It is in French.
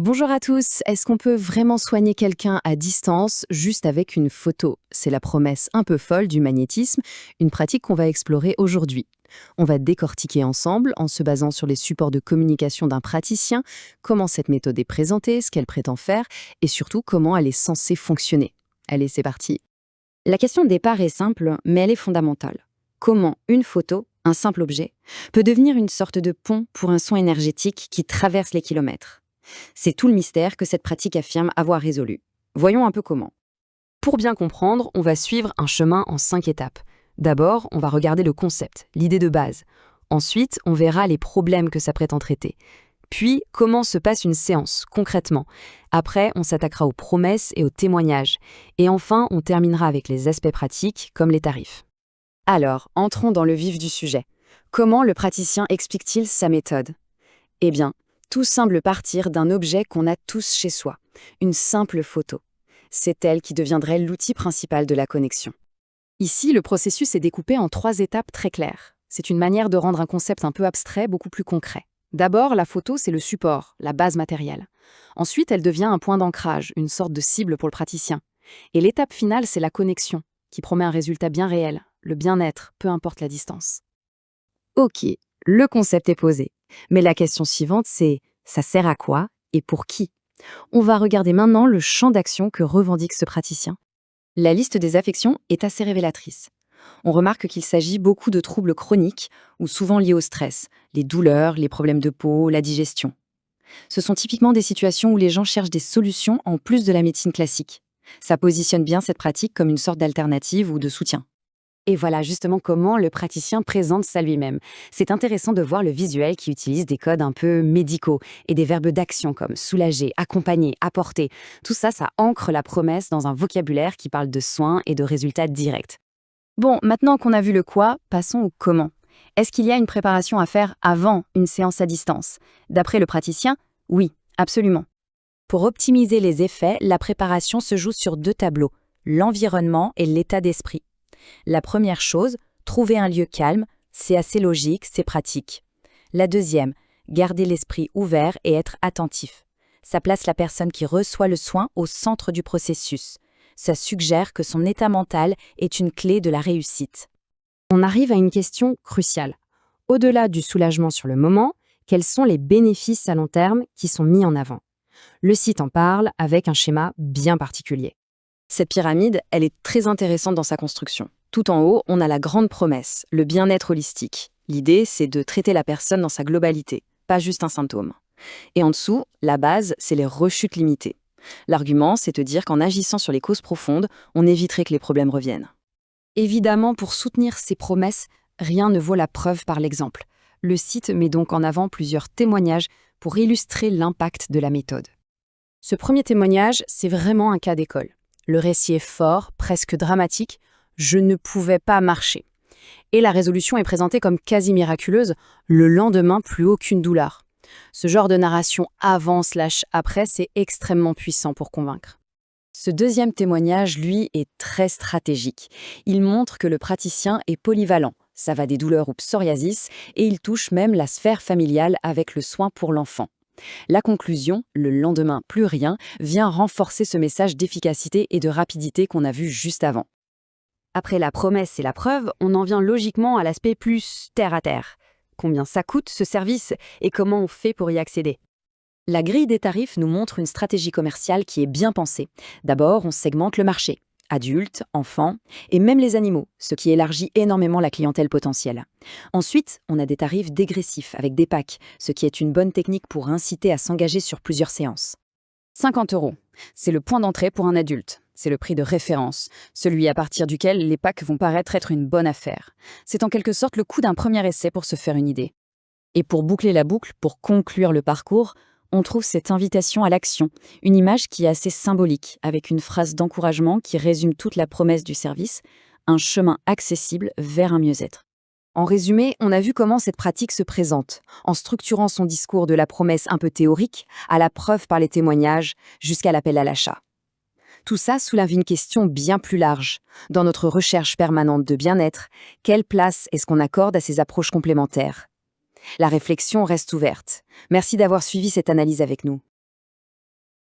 Bonjour à tous, est-ce qu'on peut vraiment soigner quelqu'un à distance juste avec une photo? C'est la promesse un peu folle du magnétisme, une pratique qu'on va explorer aujourd'hui. On va décortiquer ensemble, en se basant sur les supports de communication d'un praticien, comment cette méthode est présentée, ce qu'elle prétend faire, et surtout comment elle est censée fonctionner. Allez, c'est parti. La question de départ est simple, mais elle est fondamentale. Comment une photo, un simple objet, peut devenir une sorte de pont pour un soin énergétique qui traverse les kilomètres? C'est tout le mystère que cette pratique affirme avoir résolu. Voyons un peu comment. Pour bien comprendre, on va suivre un chemin en 5 étapes. D'abord, on va regarder le concept, l'idée de base. Ensuite, on verra les problèmes que ça prétend traiter. Puis, comment se passe une séance, concrètement. Après, on s'attaquera aux promesses et aux témoignages. Et enfin, on terminera avec les aspects pratiques, comme les tarifs. Alors, entrons dans le vif du sujet. Comment le praticien explique-t-il sa méthode? Eh bien, tout semble partir d'un objet qu'on a tous chez soi, une simple photo. C'est elle qui deviendrait l'outil principal de la connexion. Ici, le processus est découpé en 3 étapes très claires. C'est une manière de rendre un concept un peu abstrait beaucoup plus concret. D'abord, la photo, c'est le support, la base matérielle. Ensuite, elle devient un point d'ancrage, une sorte de cible pour le praticien. Et l'étape finale, c'est la connexion, qui promet un résultat bien réel, le bien-être, peu importe la distance. Ok, le concept est posé. Mais la question suivante, c'est ça sert à quoi et pour qui? On va regarder maintenant le champ d'action que revendique ce praticien. La liste des affections est assez révélatrice. On remarque qu'il s'agit beaucoup de troubles chroniques ou souvent liés au stress, les douleurs, les problèmes de peau, la digestion. Ce sont typiquement des situations où les gens cherchent des solutions en plus de la médecine classique. Ça positionne bien cette pratique comme une sorte d'alternative ou de soutien. Et voilà justement comment le praticien présente ça lui-même. C'est intéressant de voir le visuel qui utilise des codes un peu médicaux et des verbes d'action comme soulager, accompagner, apporter. Tout ça, ça ancre la promesse dans un vocabulaire qui parle de soins et de résultats directs. Bon, maintenant qu'on a vu le quoi, passons au comment. Est-ce qu'il y a une préparation à faire avant une séance à distance? D'après le praticien, oui, absolument. Pour optimiser les effets, la préparation se joue sur 2 tableaux, l'environnement et l'état d'esprit. La première chose, trouver un lieu calme, c'est assez logique, c'est pratique. La deuxième, garder l'esprit ouvert et être attentif. Ça place la personne qui reçoit le soin au centre du processus. Ça suggère que son état mental est une clé de la réussite. On arrive à une question cruciale. Au-delà du soulagement sur le moment, quels sont les bénéfices à long terme qui sont mis en avant? Le site en parle avec un schéma bien particulier. Cette pyramide, elle est très intéressante dans sa construction. Tout en haut, on a la grande promesse, le bien-être holistique. L'idée, c'est de traiter la personne dans sa globalité, pas juste un symptôme. Et en dessous, la base, c'est les rechutes limitées. L'argument, c'est de dire qu'en agissant sur les causes profondes, on éviterait que les problèmes reviennent. Évidemment, pour soutenir ces promesses, rien ne vaut la preuve par l'exemple. Le site met donc en avant plusieurs témoignages pour illustrer l'impact de la méthode. Ce premier témoignage, c'est vraiment un cas d'école. Le récit est fort, presque dramatique. Je ne pouvais pas marcher. Et la résolution est présentée comme quasi miraculeuse. Le lendemain, plus aucune douleur. Ce genre de narration avant/après, c'est extrêmement puissant pour convaincre. Ce deuxième témoignage, lui, est très stratégique. Il montre que le praticien est polyvalent. Ça va des douleurs au psoriasis et il touche même la sphère familiale avec le soin pour l'enfant. La conclusion, le lendemain plus rien, vient renforcer ce message d'efficacité et de rapidité qu'on a vu juste avant. Après la promesse et la preuve, on en vient logiquement à l'aspect plus terre à terre. Combien ça coûte ce service et comment on fait pour y accéder? La grille des tarifs nous montre une stratégie commerciale qui est bien pensée. D'abord, on segmente le marché. Adultes, enfants et même les animaux, ce qui élargit énormément la clientèle potentielle. Ensuite, on a des tarifs dégressifs avec des packs, ce qui est une bonne technique pour inciter à s'engager sur plusieurs séances. 50 €, c'est le point d'entrée pour un adulte. C'est le prix de référence, celui à partir duquel les packs vont paraître être une bonne affaire. C'est en quelque sorte le coût d'un premier essai pour se faire une idée. Et pour boucler la boucle, pour conclure le parcours, on trouve cette invitation à l'action, une image qui est assez symbolique, avec une phrase d'encouragement qui résume toute la promesse du service, un chemin accessible vers un mieux-être. En résumé, on a vu comment cette pratique se présente, en structurant son discours de la promesse un peu théorique, à la preuve par les témoignages, jusqu'à l'appel à l'achat. Tout ça soulève une question bien plus large. Dans notre recherche permanente de bien-être, quelle place est-ce qu'on accorde à ces approches complémentaires? La réflexion reste ouverte. Merci d'avoir suivi cette analyse avec nous.